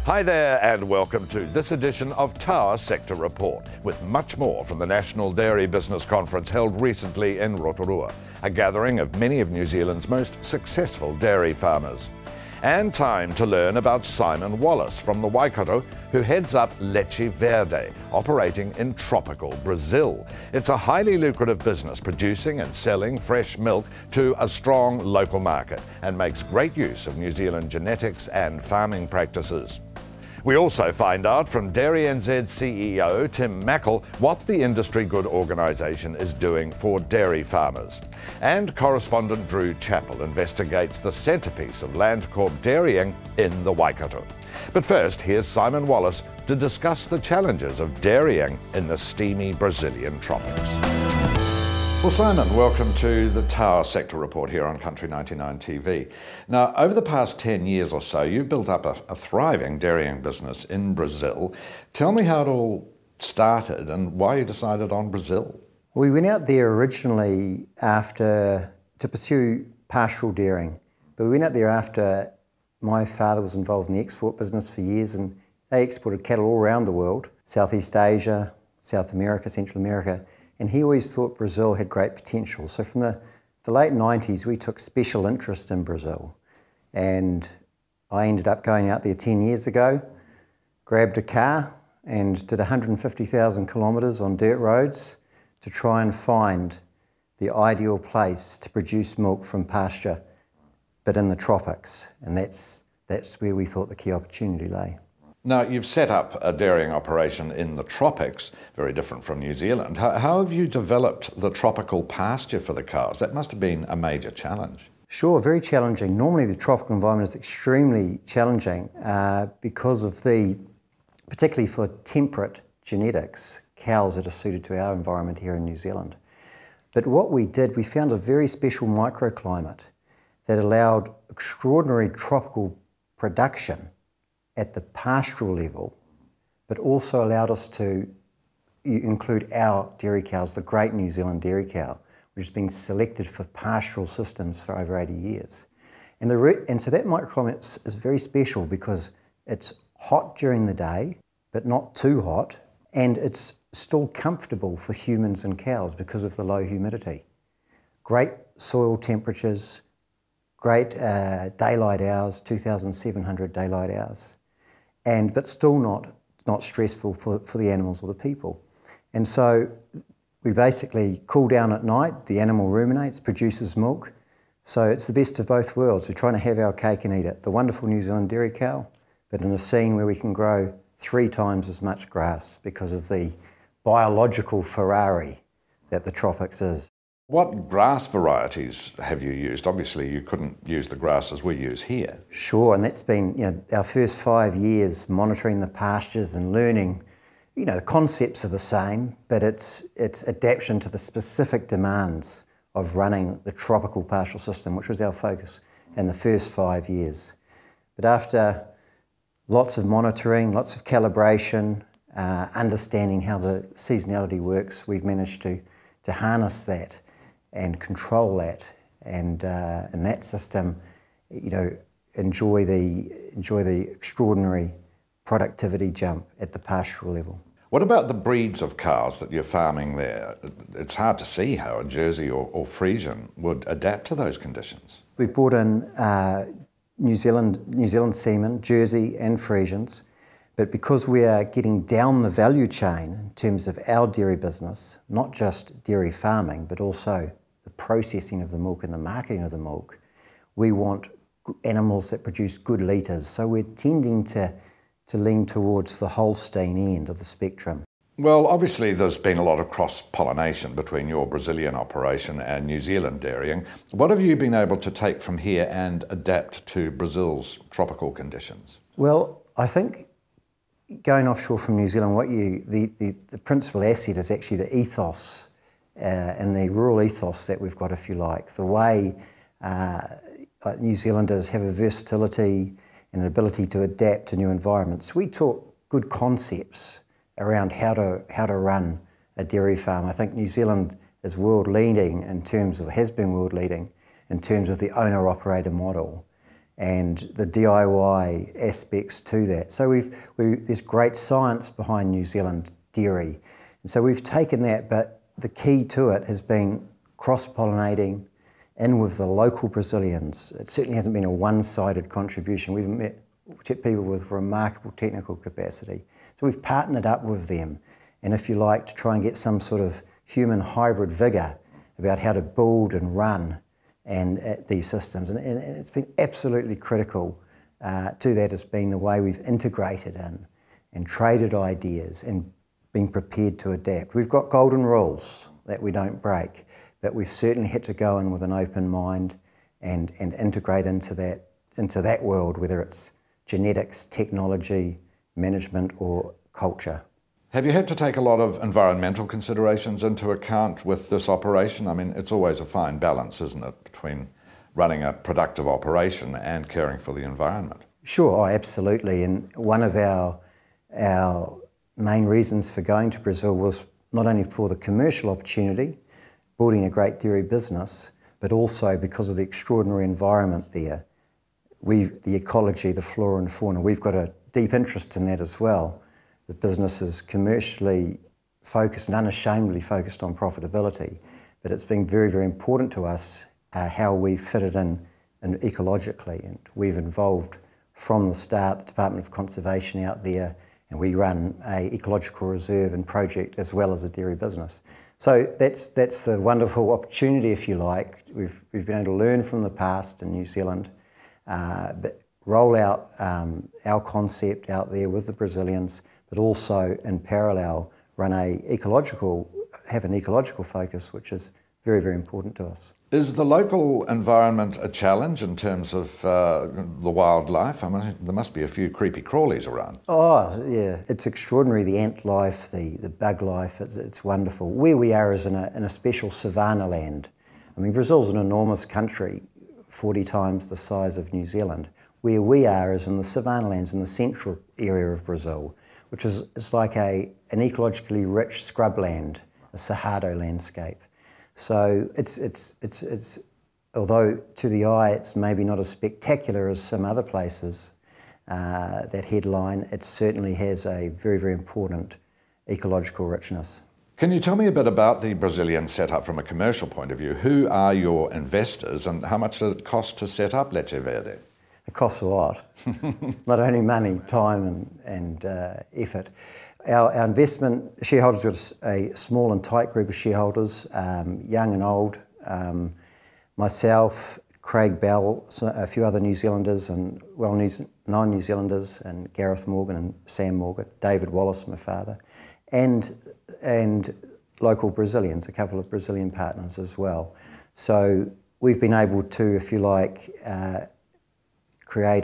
Hi there and welcome to this edition of Tower Sector Report, with much more from the National Dairy Business Conference held recently in Rotorua, a gathering of many of New Zealand's most successful dairy farmers. And time to learn about Simon Wallace from the Waikato, who heads up Leche Verde, operating in tropical Brazil. It's a highly lucrative business producing and selling fresh milk to a strong local market and makes great use of New Zealand genetics and farming practices. We also find out from Dairy NZ CEO Tim Mackel what the Industry Good organisation is doing for dairy farmers. And correspondent Drew Chappell investigates the centrepiece of Landcorp dairying in the Waikato. But first, here's Simon Wallace to discuss the challenges of dairying in the steamy Brazilian tropics. Well, Simon, welcome to the Tower Sector Report here on Country 99 TV. Now, over the past 10 years or so, you've built up a thriving dairying business in Brazil. Tell me how it all started and why you decided on Brazil. We went out there originally to pursue pastoral dairying, but we went out there after my father was involved in the export business for years, and they exported cattle all around the world, Southeast Asia, South America, Central America. And he always thought Brazil had great potential. So from the late 90s, we took special interest in Brazil. And I ended up going out there 10 years ago, grabbed a car and did 150,000 kilometres on dirt roads to try and find the ideal place to produce milk from pasture, but in the tropics. And that's where we thought the key opportunity lay. Now, you've set up a dairying operation in the tropics, very different from New Zealand. How have you developed the tropical pasture for the cows? That must have been a major challenge. Sure, very challenging. Normally the tropical environment is extremely challenging because of particularly for temperate genetics, cows that are suited to our environment here in New Zealand. But what we did, we found a very special microclimate that allowed extraordinary tropical production at the pastoral level, but also allowed us to include our dairy cows, the great New Zealand dairy cow, which has been selected for pastoral systems for over 80 years. And so that microclimate is very special because it's hot during the day, but not too hot, and it's still comfortable for humans and cows because of the low humidity. Great soil temperatures, great daylight hours, 2,700 daylight hours. But still not stressful for the animals or the people. And so we basically cool down at night, the animal ruminates, produces milk. So it's the best of both worlds. We're trying to have our cake and eat it. The wonderful New Zealand dairy cow, but in a scene where we can grow 3 times as much grass because of the biological Ferrari that the tropics is. What grass varieties have you used? Obviously, you couldn't use the grasses we use here. Sure, and that's been our first 5 years monitoring the pastures and learning. The concepts are the same, but it's adaptation to the specific demands of running the tropical pastoral system, which was our focus in the first 5 years. But after lots of monitoring, lots of calibration, understanding how the seasonality works, we've managed to harness that and control that, and in that system, enjoy the extraordinary productivity jump at the pastoral level. What about the breeds of cows that you're farming there? It's hard to see how a Jersey or Friesian would adapt to those conditions. We've brought in New Zealand semen, Jersey and Friesians, but because we are getting down the value chain in terms of our dairy business, not just dairy farming, but also the processing of the milk and the marketing of the milk, we want animals that produce good litres. So we're tending to lean towards the Holstein end of the spectrum. Well, obviously there's been a lot of cross-pollination between your Brazilian operation and New Zealand dairying. What have you been able to take from here and adapt to Brazil's tropical conditions? Well, I think going offshore from New Zealand, the principal asset is actually the ethos and the rural ethos that we've got, if you like. The way New Zealanders have a versatility and an ability to adapt to new environments. We taught good concepts around how to run a dairy farm. I think New Zealand is world leading in terms of, has been world leading in terms of the owner-operator model. and the DIY aspects to that. So there's great science behind New Zealand dairy. And so we've taken that, but the key to it has been cross-pollinating in with the local Brazilians. It certainly hasn't been a one-sided contribution. We've met people with remarkable technical capacity. So we've partnered up with them, and if you like, to try and get some sort of human hybrid vigour about how to build and run these systems. And it's been absolutely critical to that. Has been the way we've integrated in and traded ideas and been prepared to adapt. We've got golden rules that we don't break, but we've certainly had to go in with an open mind and integrate into that world, whether it's genetics, technology, management or culture. Have you had to take a lot of environmental considerations into account with this operation? I mean, it's always a fine balance, isn't it, between running a productive operation and caring for the environment? Sure, absolutely. And one of our main reasons for going to Brazil was not only for the commercial opportunity, building a great dairy business, but also because of the extraordinary environment there. The ecology, the flora and fauna, we've got a deep interest in that as well. The business is commercially focused and unashamedly focused on profitability, but it's been very, very important to us how we fit it in ecologically, and we've involved from the start the Department of Conservation out there, and we run an ecological reserve and project as well as a dairy business. So that's the wonderful opportunity, if you like. We've been able to learn from the past in New Zealand, but roll out our concept out there with the Brazilians, but also in parallel have an ecological focus, which is very, very important to us. Is the local environment a challenge in terms of the wildlife? I mean, there must be a few creepy crawlies around. Oh, yeah. It's extraordinary, the ant life, the bug life. It's wonderful. Where we are is in a special savanna land. I mean, Brazil's an enormous country, 40 times the size of New Zealand. Where we are is in the savanna lands in the central area of Brazil, which is it's like an ecologically rich scrubland, a cerrado landscape. So it's although to the eye it's maybe not as spectacular as some other places, that headline, it certainly has a very, very important ecological richness. Can you tell me a bit about the Brazilian setup from a commercial point of view? Who are your investors and how much did it cost to set up Leche Verde? It costs a lot, not only money, time and effort. Our investment shareholders got a small and tight group of shareholders, young and old. Myself, Craig Bell, a few other New Zealanders and non-New Zealanders, and Gareth Morgan and Sam Morgan, David Wallace, my father, and local Brazilians, a couple of Brazilian partners as well. So we've been able to, if you like, create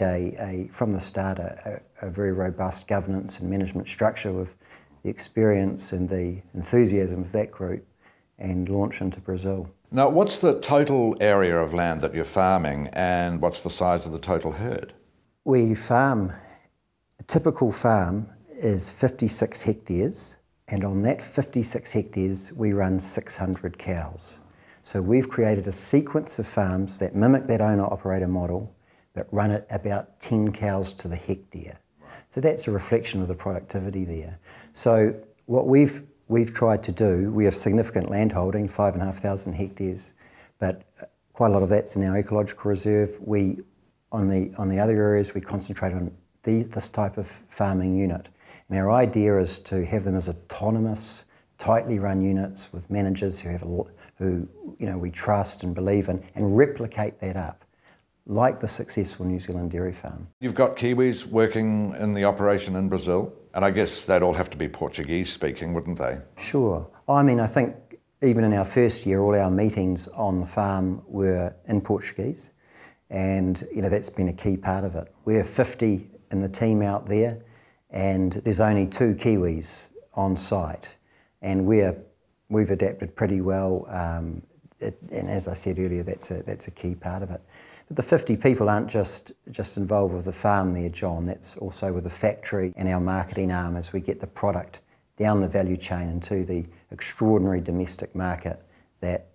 from the start a very robust governance and management structure with the experience and the enthusiasm of that group, and launch into Brazil. Now, what's the total area of land that you're farming and what's the size of the total herd? We farm, a typical farm is 56 hectares, and on that 56 hectares we run 600 cows. So we've created a sequence of farms that mimic that owner-operator model, but run at about 10 cows to the hectare. So that's a reflection of the productivity there. So what we've tried to do, we have significant land holding, 5,500 hectares, but quite a lot of that's in our ecological reserve. On the other areas, we concentrate on this type of farming unit. And our idea is to have them as autonomous, tightly run units with managers who we trust and believe in, and replicate that up, like the successful New Zealand dairy farm. You've got Kiwis working in the operation in Brazil, and I guess they'd all have to be Portuguese speaking, wouldn't they? Sure. I mean, I think even in our first year, all our meetings on the farm were in Portuguese, and that's been a key part of it. We're 50 in the team out there, and there's only 2 Kiwis on site, and we've adapted pretty well. And as I said earlier, that's a key part of it. But the 50 people aren't just involved with the farm there, John. That's also with the factory and our marketing arm as we get the product down the value chain into the extraordinary domestic market that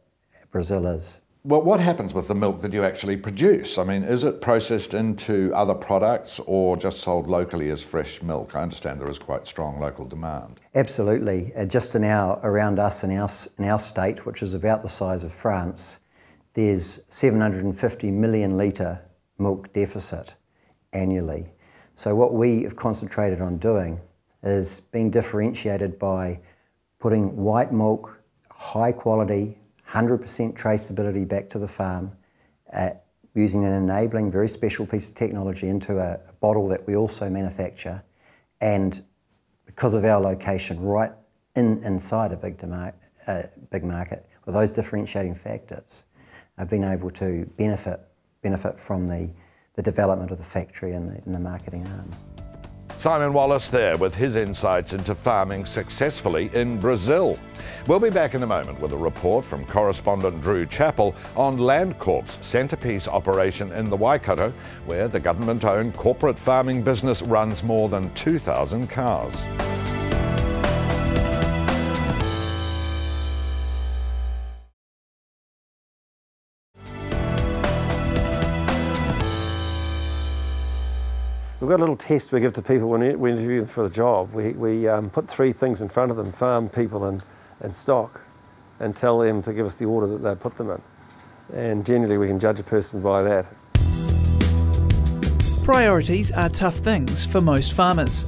Brazil is. Well, what happens with the milk that you actually produce? I mean, is it processed into other products or just sold locally as fresh milk? I understand there is quite strong local demand. Absolutely. Just around us in our state, which is about the size of France, there's 750 million litre milk deficit annually. So what we have concentrated on doing is being differentiated by putting white milk, high quality, 100% traceability back to the farm, using an enabling, very special piece of technology into a bottle that we also manufacture, and because of our location right inside a big market, with those differentiating factors, I've been able to benefit from the development of the factory and the marketing arm. Simon Wallace there with his insights into farming successfully in Brazil. We'll be back in a moment with a report from correspondent Drew Chappell on Landcorp's centrepiece operation in the Waikato, where the government-owned corporate farming business runs more than 2,000 cows. We've got a little test we give to people when we interview them for the job. We put three things in front of them: farm, people and stock, and tell them to give us the order that they put them in. And generally we can judge a person by that. Priorities are tough things for most farmers.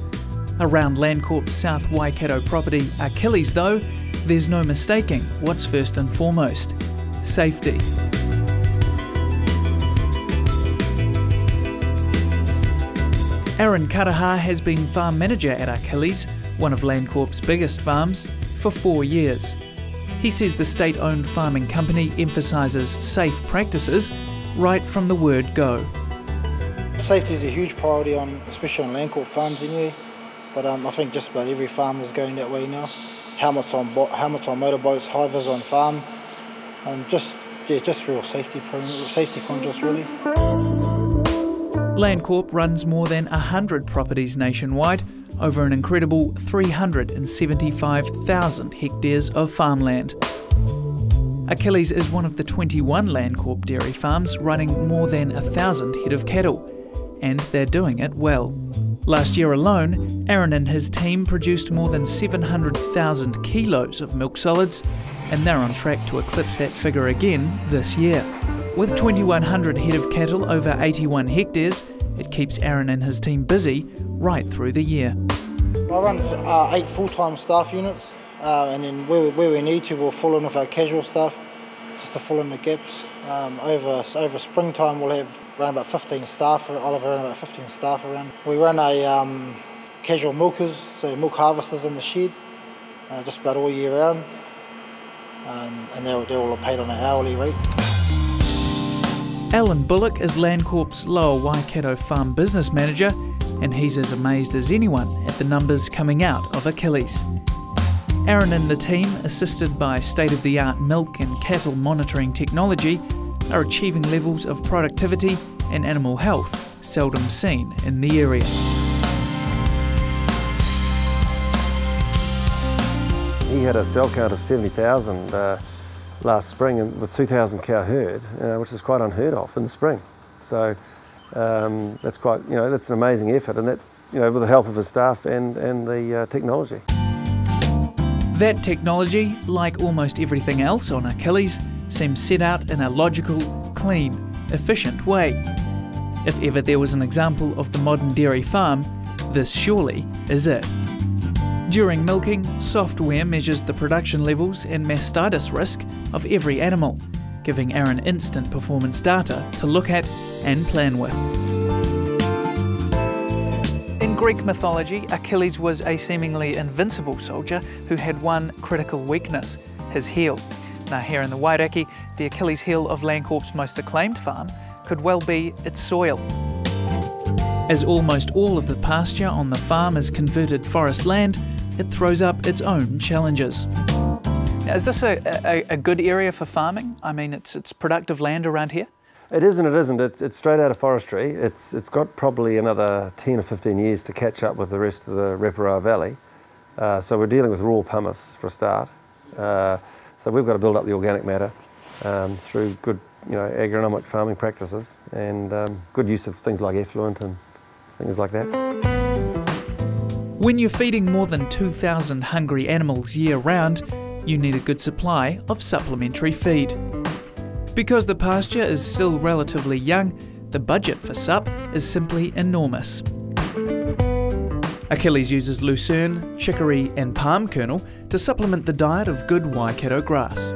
Around Landcorp's South Waikato property, Achilles though, there's no mistaking what's first and foremost: safety. Aaron Karaha has been farm manager at Achilles, one of Landcorp's biggest farms, for 4 years. He says the state-owned farming company emphasises safe practices right from the word go. Safety is a huge priority, especially on Landcorp farms anyway, but I think just about every farm is going that way now. Helmets on motorboats, high vis on farm, just real safety conscious really. Landcorp runs more than 100 properties nationwide over an incredible 375,000 hectares of farmland. Achilles is one of the 21 Landcorp dairy farms running more than 1,000 head of cattle, and they're doing it well. Last year alone, Aaron and his team produced more than 700,000 kilos of milk solids, and they're on track to eclipse that figure again this year. With 2,100 head of cattle over 81 hectares, it keeps Aaron and his team busy right through the year. I run 8 full-time staff units, and then where we need to, we'll fill in with our casual staff, just to fill in the gaps. Over springtime, we'll have around about 15 staff. I'll have around about 15 staff around. We run a casual milkers, so milk harvesters in the shed, just about all year round, and they're all paid on an hourly rate. Alan Bullock is Landcorp's Lower Waikato Farm Business Manager, and he's as amazed as anyone at the numbers coming out of Achilles. Aaron and the team, assisted by state-of-the-art milk and cattle monitoring technology, are achieving levels of productivity and animal health seldom seen in the area. He had a cell count of 70,000 last spring, and with 2,000 cow herd, which is quite unheard of in the spring. So that's quite, that's an amazing effort, and that's, with the help of his staff and the technology. That technology, like almost everything else on Achilles, seems set out in a logical, clean, efficient way. If ever there was an example of the modern dairy farm, this surely is it. During milking, software measures the production levels and mastitis risk of every animal, giving Aaron instant performance data to look at and plan with. In Greek mythology, Achilles was a seemingly invincible soldier who had one critical weakness: his heel. Now here in the Wairakei, the Achilles heel of Landcorp's most acclaimed farm could well be its soil. As almost all of the pasture on the farm is converted forest land, it throws up its own challenges. Now, is this a good area for farming? I mean, it's productive land around here? It is and it isn't. It's straight out of forestry. It's got probably another 10 or 15 years to catch up with the rest of the Repara Valley. So we're dealing with raw pumice for a start. So we've got to build up the organic matter. through good, agronomic farming practices and good use of things like effluent and things like that. When you're feeding more than 2,000 hungry animals year-round, you need a good supply of supplementary feed. Because the pasture is still relatively young, the budget for sup is simply enormous. Achilles uses lucerne, chicory and palm kernel to supplement the diet of good Waikato grass.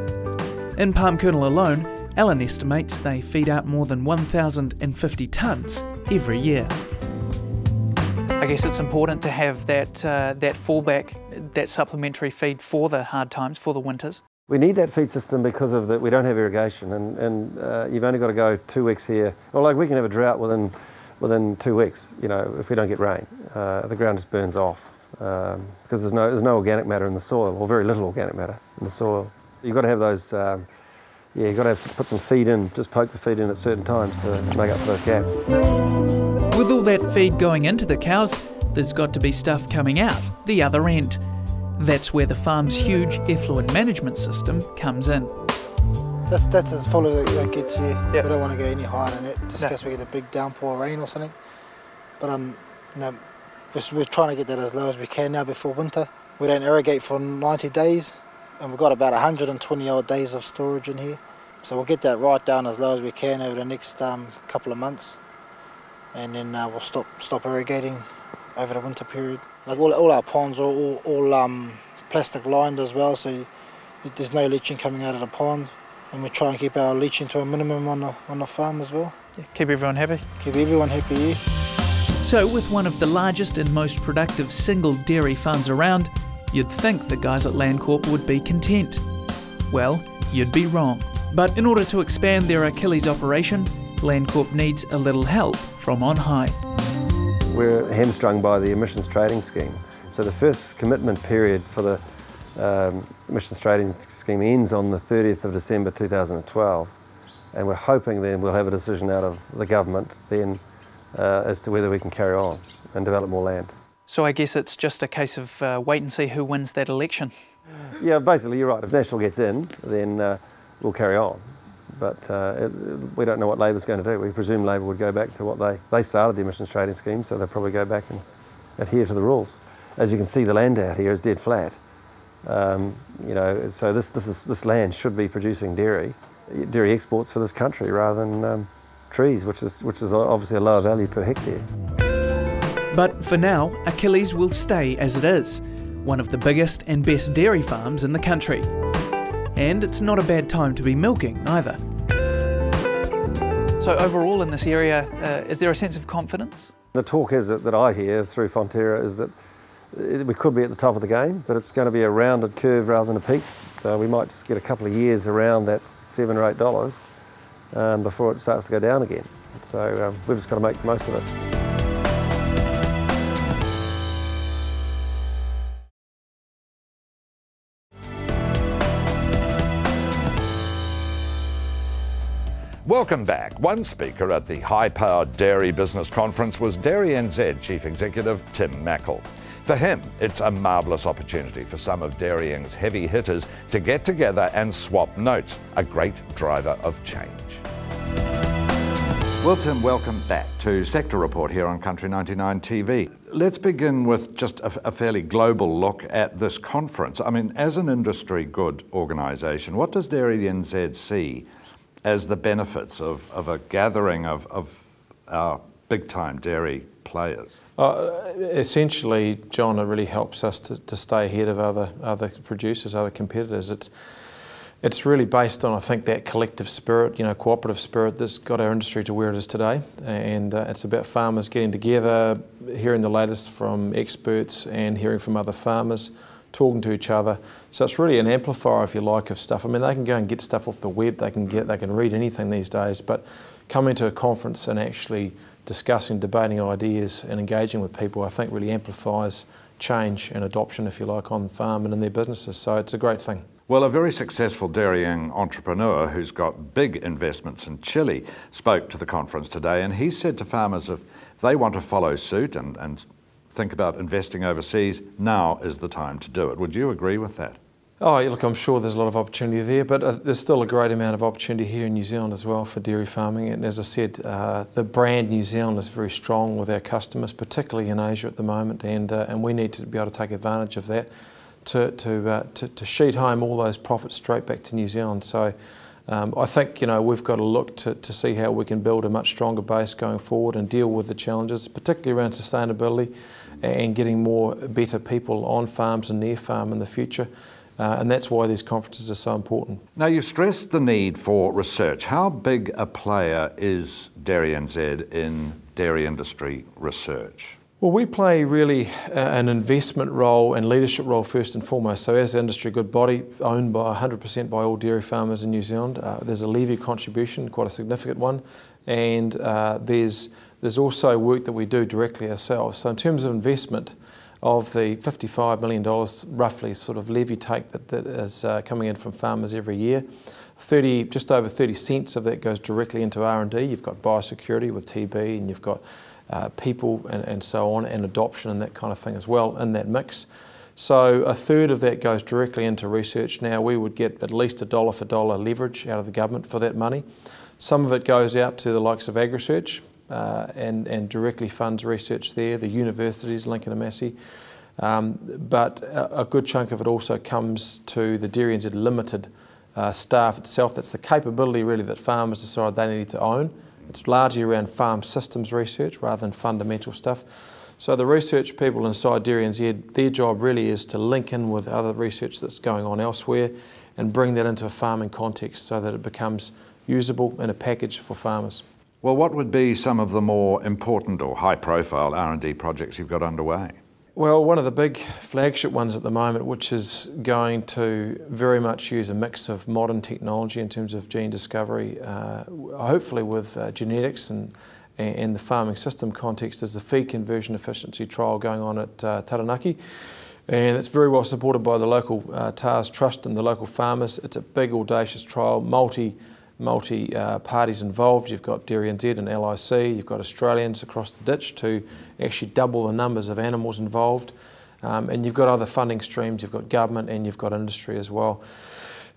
In palm kernel alone, Alan estimates they feed out more than 1,050 tonnes every year. I guess it's important to have that fallback, that supplementary feed for the hard times, for the winters. We need that feed system because of that we don't have irrigation, and you've only got to go 2 weeks here. Or like we can have a drought within 2 weeks. If we don't get rain, the ground just burns off because there's no organic matter in the soil, or very little organic matter in the soil. You've got to have those. You've got to put some feed in, just poke the feed in at certain times to make up for those gaps. With all that feed going into the cows, there's got to be stuff coming out the other end. That's where the farm's huge effluent management system comes in. That's as full as it gets here. Yep. We don't want to go any higher than it, just in case we get a big downpour of rain or something. But we're trying to get that as low as we can now before winter. We don't irrigate for 90 days, and we've got about 120 odd days of storage in here. So we'll get that right down as low as we can over the next couple of months, and then we'll stop irrigating over the winter period. Like all our ponds are all plastic lined as well, so there's no leaching coming out of the pond, and we try and keep our leaching to a minimum on the farm as well. Yeah, keep everyone happy. Keep everyone happy, yeah. So with one of the largest and most productive single dairy farms around, you'd think the guys at Landcorp would be content. Well, you'd be wrong. But in order to expand their Achilles operation, Landcorp needs a little help from on high. We're hamstrung by the emissions trading scheme. So the first commitment period for the emissions trading scheme ends on the 30th of December 2012, and we're hoping then we'll have a decision out of the government then as to whether we can carry on and develop more land. So I guess it's just a case of wait and see who wins that election. Yeah, basically you're right. If National gets in, then we'll carry on. But we don't know what Labor's going to do. We presume Labor would go back to what they started the emissions trading scheme, so they'll probably go back and adhere to the rules. As you can see, the land out here is dead flat. So this land should be producing dairy exports for this country rather than trees, which is obviously a lower value per hectare. But for now, Achilles will stay as it is, one of the biggest and best dairy farms in the country. And it's not a bad time to be milking either. So overall in this area, is there a sense of confidence? The talk is that I hear through Fonterra is that we could be at the top of the game, but it's going to be a rounded curve rather than a peak. So we might just get a couple of years around that $7 or $8 before it starts to go down again. So we've just got to make the most of it. Welcome back. One speaker at the high-powered Dairy Business Conference was Dairy NZ Chief Executive Tim Mackel. For him, it's a marvellous opportunity for some of dairying's heavy hitters to get together and swap notes, a great driver of change. Well, Tim, welcome back to Sector Report here on Country 99 TV. Let's begin with just a fairly global look at this conference. I mean, as an industry good organisation, what does Dairy NZ see as the benefits of a gathering of our big-time dairy players? Essentially, John, it really helps us to stay ahead of other producers, other competitors. It's really based on, I think, that collective spirit, cooperative spirit that's got our industry to where it is today. And it's about farmers getting together, hearing the latest from experts and hearing from other farmers, talking to each other. So it's really an amplifier, if you like, of stuff. I mean, they can go and get stuff off the web, they can read anything these days, but coming to a conference and actually discussing, debating ideas and engaging with people, I think really amplifies change and adoption, if you like, on the farm and in their businesses. So it's a great thing. Well, a very successful dairying entrepreneur who's got big investments in Chile spoke to the conference today, and he said to farmers if they want to follow suit and think about investing overseas, now is the time to do it. Would you agree with that? Oh, look, I'm sure there's a lot of opportunity there, but there's still a great amount of opportunity here in New Zealand as well for dairy farming. And as I said, the brand New Zealand is very strong with our customers, particularly in Asia at the moment, and we need to be able to take advantage of that to sheet home all those profits straight back to New Zealand. So I think we've got to look to see how we can build a much stronger base going forward and deal with the challenges, particularly around sustainability and getting better people on farms and near farm in the future. And that's why these conferences are so important. Now, you've stressed the need for research. How big a player is Dairy NZ in dairy industry research? Well, we play really an investment role and leadership role first and foremost. So as an industry good body, owned by 100% by all dairy farmers in New Zealand, there's a levy contribution, quite a significant one, and there's also work that we do directly ourselves. So in terms of investment, of the $55 million roughly sort of levy take that is coming in from farmers every year, just over 30 cents of that goes directly into R&D. You've got biosecurity with TB, and you've got people and so on, and adoption and that kind of thing as well in that mix. So a third of that goes directly into research. Now we would get at least $1 for dollar leverage out of the government for that money. Some of it goes out to the likes of AgResearch, and directly funds research there, the universities, Lincoln and Massey. But a good chunk of it also comes to the Dairy NZ Limited staff itself. That's the capability really that farmers decide they need to own. It's largely around farm systems research rather than fundamental stuff. So the research people inside Dairy NZ, their job really is to link in with other research that's going on elsewhere and bring that into a farming context so that it becomes usable in a package for farmers. Well, what would be some of the more important or high-profile R&D projects you've got underway? Well, one of the big flagship ones at the moment, which is going to very much use a mix of modern technology in terms of gene discovery, hopefully with genetics and the farming system context, is the feed conversion efficiency trial going on at Taranaki. And it's very well supported by the local TARS Trust and the local farmers. It's a big, audacious trial, multi parties involved. You've got Dairy NZ and LIC, you've got Australians across the ditch to actually double the numbers of animals involved, and you've got other funding streams, you've got government and you've got industry as well.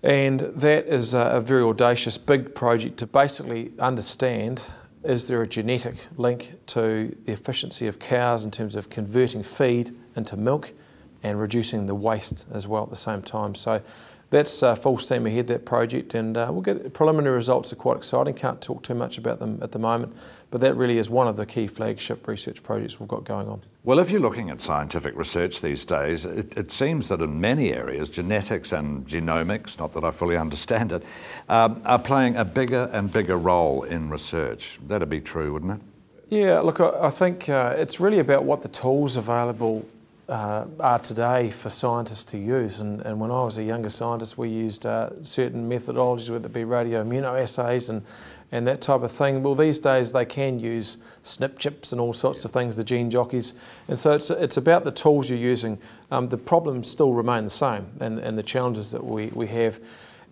And that is a very audacious big project to basically understand, is there a genetic link to the efficiency of cows in terms of converting feed into milk and reducing the waste as well at the same time. So that's full steam ahead, that project, and we'll get preliminary results are quite exciting. Can't talk too much about them at the moment, but that really is one of the key flagship research projects we've got going on. Well, if you're looking at scientific research these days, it seems that in many areas, genetics and genomics, not that I fully understand it, are playing a bigger and bigger role in research. That'd be true, wouldn't it? Yeah, look, I think it's really about what the tools available are today for scientists to use, and when I was a younger scientist we used certain methodologies, whether it be radioimmunoassays and that type of thing. Well, these days they can use SNP chips and all sorts of things, the gene jockeys, and so it's about the tools you're using. The problems still remain the same, and the challenges that we have,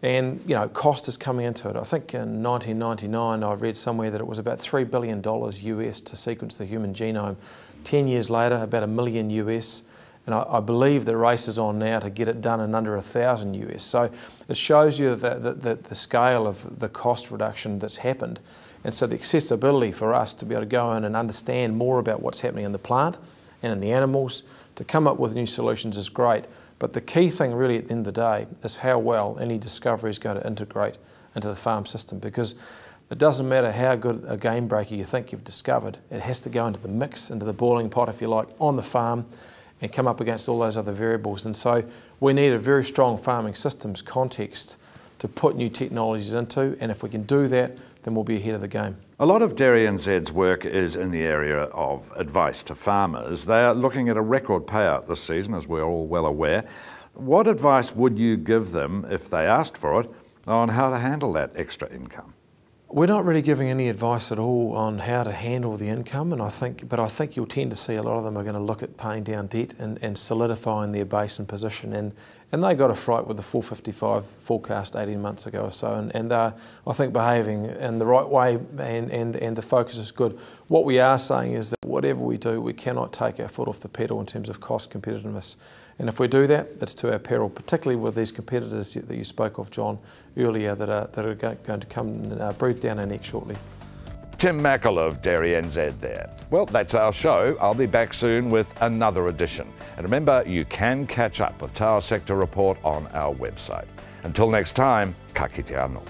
and cost is coming into it. I think in 1999 I read somewhere that it was about $3 billion US to sequence the human genome. 10 years later, about $1 million US, and I believe the race is on now to get it done in under 1,000 US. So it shows you that the scale of the cost reduction that's happened, and so the accessibility for us to be able to go in and understand more about what's happening in the plant and in the animals, to come up with new solutions is great. But the key thing really at the end of the day is how well any discovery is going to integrate into the farm system, because it doesn't matter how good a game breaker you think you've discovered, it has to go into the mix, into the boiling pot if you like, on the farm and come up against all those other variables. And so we need a very strong farming systems context to put new technologies into, and if we can do that, then we'll be ahead of the game. A lot of Dairy NZ's work is in the area of advice to farmers. They are looking at a record payout this season, as we're all well aware. What advice would you give them if they asked for it on how to handle that extra income? We're not really giving any advice at all on how to handle the income, and I think you'll tend to see a lot of them are going to look at paying down debt and solidifying their basin position, and they got a fright with the 455 forecast 18 months ago or so, and they're, I think, behaving in the right way, and the focus is good. What we are saying is that whatever we do, we cannot take our foot off the pedal in terms of cost competitiveness. And if we do that, it's to our peril, particularly with these competitors that you spoke of, John, earlier, that are going to come and breathe down our neck shortly. Tim Mackel of Dairy NZ there. Well, that's our show. I'll be back soon with another edition. And remember, you can catch up with Tower Sector Report on our website. Until next time, ka kite anō.